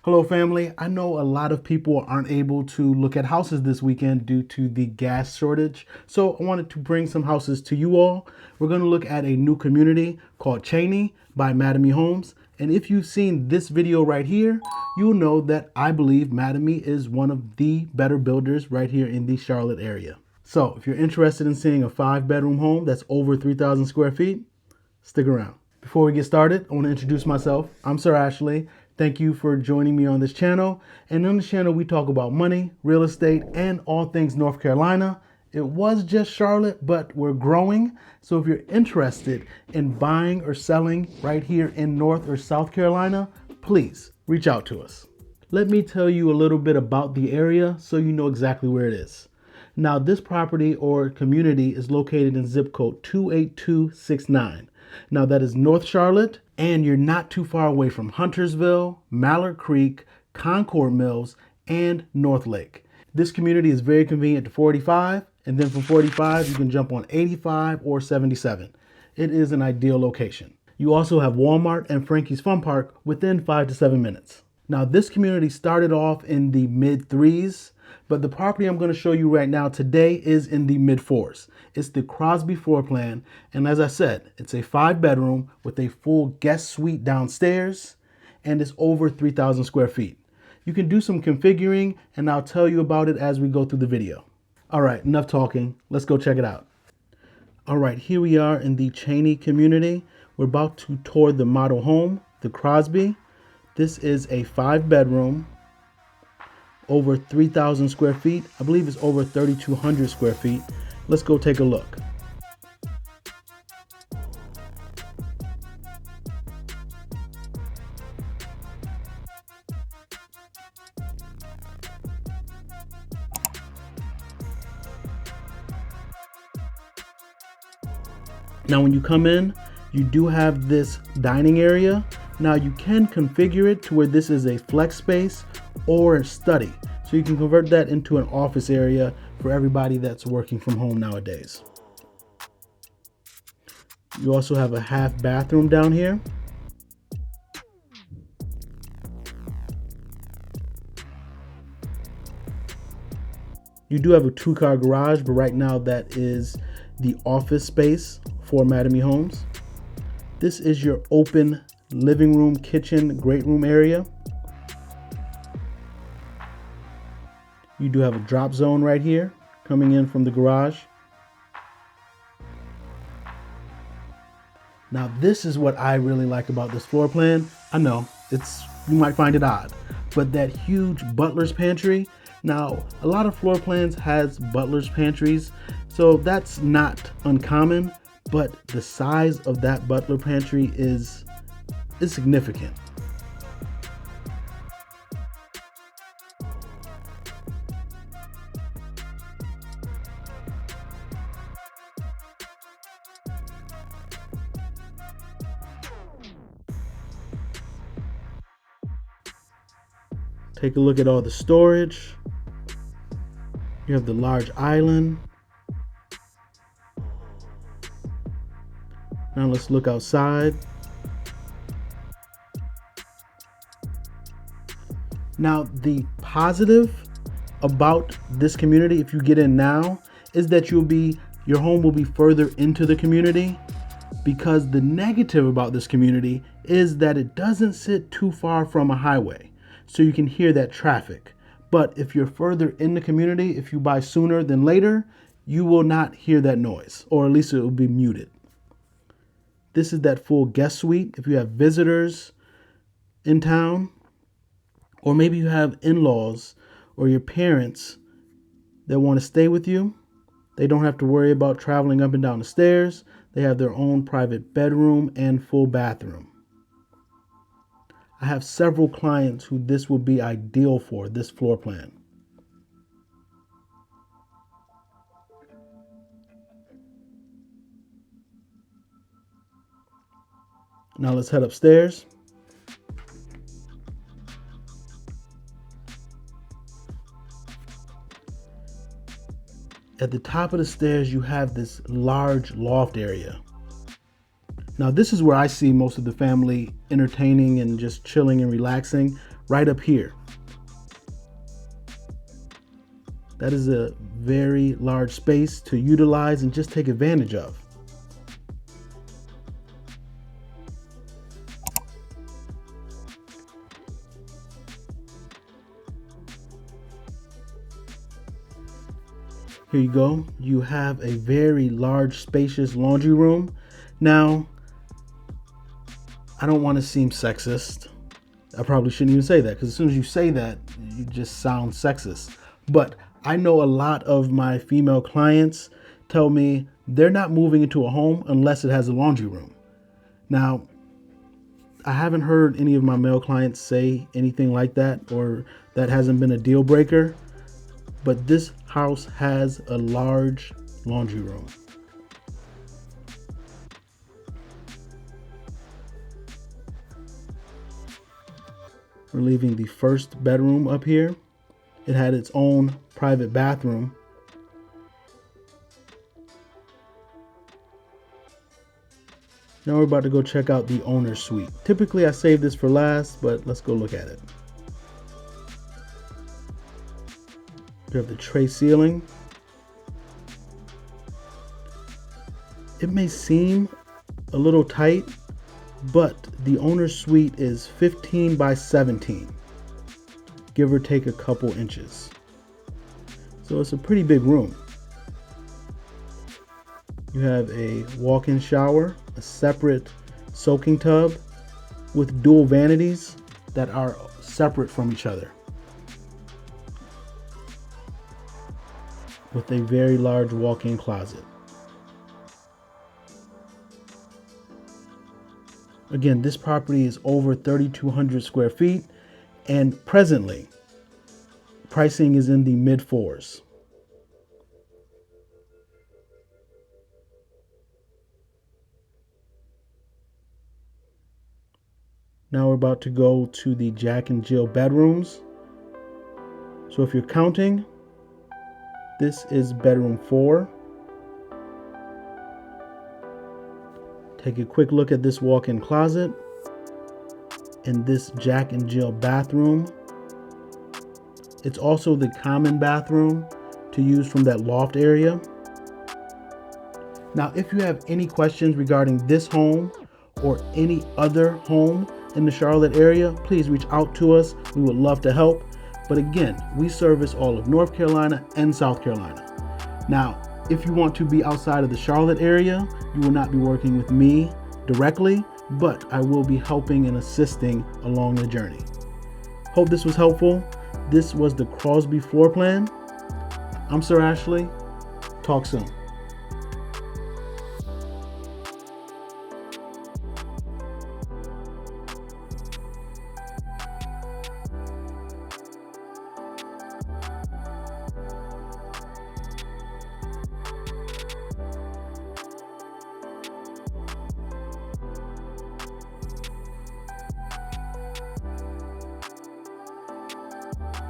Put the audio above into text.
Hello family, I know a lot of people aren't able to look at houses this weekend due to the gas shortage, so I wanted to bring some houses to you all. We're going to look at a new community called CHEYNEY by Mattamy Homes, and if you've seen this video right here, you'll know that I believe Mattamy is one of the better builders right here in the Charlotte area. So if you're interested in seeing a 5-bedroom home that's over 3,000 square feet, stick around. Before we get started, I want to introduce myself. I'm Sir Ashley. Thank you for joining me on this channel. And on this channel, we talk about money, real estate, and all things North Carolina. It was just Charlotte, but we're growing. So if you're interested in buying or selling right here in North or South Carolina, please reach out to us. Let me tell you a little bit about the area so you know exactly where it is. Now, this property or community is located in zip code 28269. Now, that is North Charlotte, and you're not too far away from Huntersville, Mallard Creek, Concord Mills, and North Lake. This community is very convenient to 45, and then from 45, you can jump on 85 or 77. It is an ideal location. You also have Walmart and Frankie's Fun Park within 5 to 7 minutes. Now, this community started off in the mid 3s, but the property I'm going to show you right now today is in the mid 4s. It's the Crosby Floorplan, and as I said, it's a 5-bedroom with a full guest suite downstairs, and it's over 3,000 square feet. You can do some configuring, and I'll tell you about it as we go through the video. All right, enough talking. Let's go check it out. All right, here we are in the CHEYNEY community. We're about to tour the model home, the Crosby. This is a 5-bedroom, over 3,000 square feet. I believe it's over 3,200 square feet. Let's go take a look. Now, when you come in, you do have this dining area. Now, you can configure it to where this is a flex space or a study. So you can convert that into an office area for everybody that's working from home nowadays. You also have a half bathroom down here. You do have a 2-car garage, but right now that is the office space for Mattamy Homes. This is your open living room, kitchen, great room area. You do have a drop zone right here coming in from the garage. Now, this is what I really like about this floor plan. I know you might find it odd, but that huge butler's pantry. Now, a lot of floor plans has butler's pantries, so that's not uncommon, but the size of that butler pantry is significant. Take a look at all the storage. You have the large island. Now let's look outside. Now, the positive about this community, if you get in now, is that your home will be further into the community, because the negative about this community is that it doesn't sit too far from a highway. So you can hear that traffic. But if you're further in the community, if you buy sooner than later, you will not hear that noise, or at least it will be muted. This is that full guest suite. If you have visitors in town, or maybe you have in-laws or your parents that want to stay with you, they don't have to worry about traveling up and down the stairs. They have their own private bedroom and full bathroom. I have several clients who this will be ideal for, this floor plan. Now let's head upstairs. At the top of the stairs, you have this large loft area. Now, this is where I see most of the family entertaining and just chilling and relaxing, right up here. That is a very large space to utilize and just take advantage of. Here you go. You have a very large, spacious laundry room. Now, I don't want to seem sexist. I probably shouldn't even say that, because as soon as you say that, you just sound sexist. But I know a lot of my female clients tell me they're not moving into a home unless it has a laundry room. Now, I haven't heard any of my male clients say anything like that, or that hasn't been a deal breaker. But this house has a large laundry room. We're leaving the first bedroom up here. It had its own private bathroom. Now we're about to go check out the owner's suite. Typically I save this for last, but let's go look at it. We have the tray ceiling. It may seem a little tight, but the owner's suite is 15 by 17, give or take a couple inches. So it's a pretty big room. You have a walk-in shower, a separate soaking tub with dual vanities that are separate from each other, with a very large walk-in closet. Again, this property is over 3,200 square feet, and presently, pricing is in the mid-4s. Now we're about to go to the Jack and Jill bedrooms. So if you're counting, this is bedroom 4. Take a quick look at this walk-in closet and this Jack and Jill bathroom. It's also the common bathroom to use from that loft area. Now, if you have any questions regarding this home or any other home in the Charlotte area, please reach out to us. We would love to help. But again, we service all of North Carolina and South Carolina. Now, if you want to be outside of the Charlotte area, you will not be working with me directly, but I will be helping and assisting along the journey. Hope this was helpful. This was the Crosby Floorplan. I'm Sir Ashley. Talk soon.